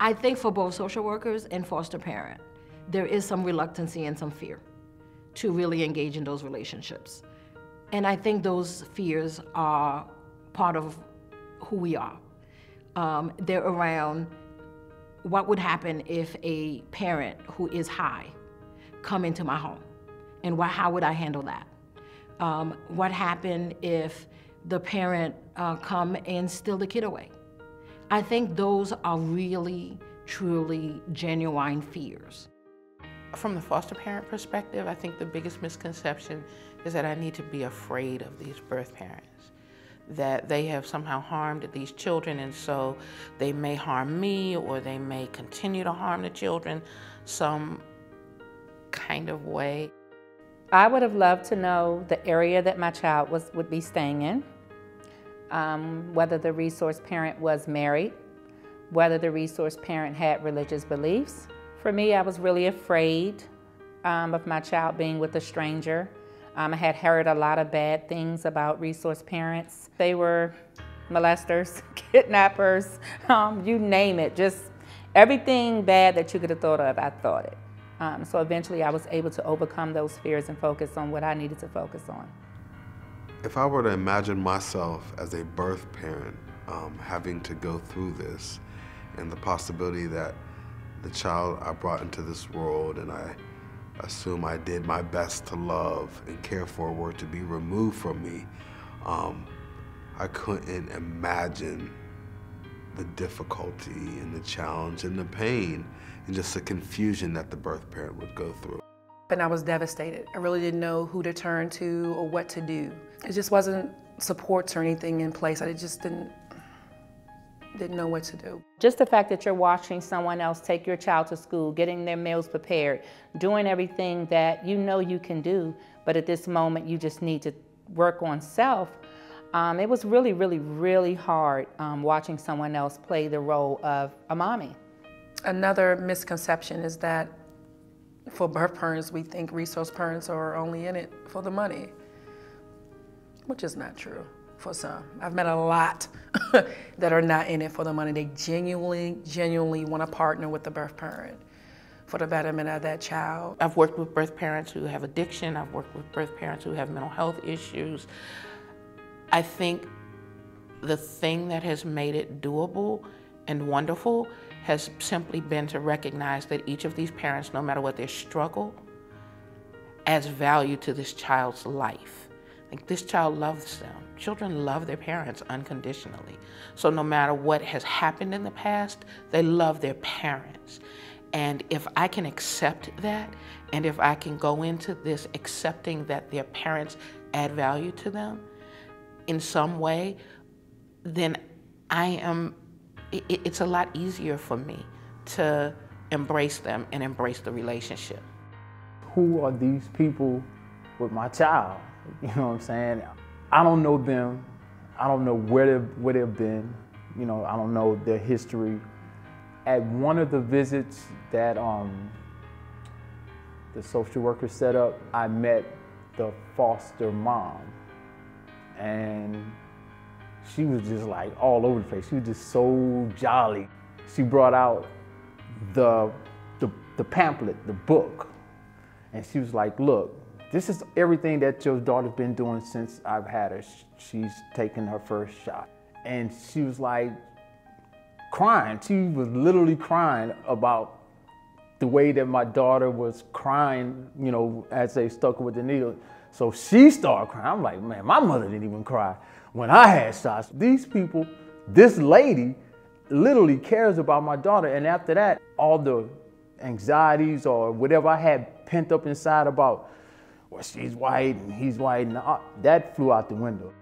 I think for both social workers and foster parent, there is some reluctancy and some fear to really engage in those relationships. And I think those fears are part of who we are. They're around what would happen if a parent who is high come into my home, and how would I handle that? What happened if the parent come and steal the kid away? I think those are really, truly genuine fears. From the foster parent perspective, I think the biggest misconception is that I need to be afraid of these birth parents, that they have somehow harmed these children, and so they may harm me, or they may continue to harm the children some kind of way. I would have loved to know the area that my child would be staying in, whether the resource parent was married, whether the resource parent had religious beliefs. For me, I was really afraid of my child being with a stranger. I had heard a lot of bad things about resource parents. They were molesters, kidnappers, you name it. Just everything bad that you could have thought of, I thought it. So eventually I was able to overcome those fears and focus on what I needed to focus on. If I were to imagine myself as a birth parent having to go through this, and the possibility that the child I brought into this world, and I assume I did my best to love and care for, were to be removed from me, I couldn't imagine the difficulty and the challenge and the pain and just the confusion that the birth parent would go through. And I was devastated. I really didn't know who to turn to or what to do. It just wasn't supports or anything in place. I just didn't know what to do. Just the fact that you're watching someone else take your child to school, getting their meals prepared, doing everything that you know you can do, but at this moment you just need to work on self. It was really, really, really hard watching someone else play the role of a mommy. Another misconception is that for birth parents, we think resource parents are only in it for the money, which is not true for some. I've met a lot that are not in it for the money. They genuinely want to partner with the birth parent for the betterment of that child. I've worked with birth parents who have addiction. I've worked with birth parents who have mental health issues. I think the thing that has made it doable and wonderful has simply been to recognize that each of these parents, no matter what their struggle, adds value to this child's life. Like, this child loves them. Children love their parents unconditionally. So no matter what has happened in the past, they love their parents. And if I can accept that, and if I can go into this accepting that their parents add value to them in some way, then it's a lot easier for me to embrace them and embrace the relationship. Who are these people with my child? You know what I'm saying? I don't know them. I don't know where they've been. You know, I don't know their history. At one of the visits that the social worker set up, I met the foster mom. And she was just like all over the place. She was just so jolly. She brought out the pamphlet, the book. And she was like, look, this is everything that your daughter's been doing since I've had her. She's taken her first shot. And she was like crying. She was literally crying about the way that my daughter was crying, you know, as they stuck her with the needle. So she started crying. I'm like, man, my mother didn't even cry when I had shots. These people, this lady literally cares about my daughter. And after that, all the anxieties or whatever I had pent up inside about, well, she's white and he's white, and that flew out the window.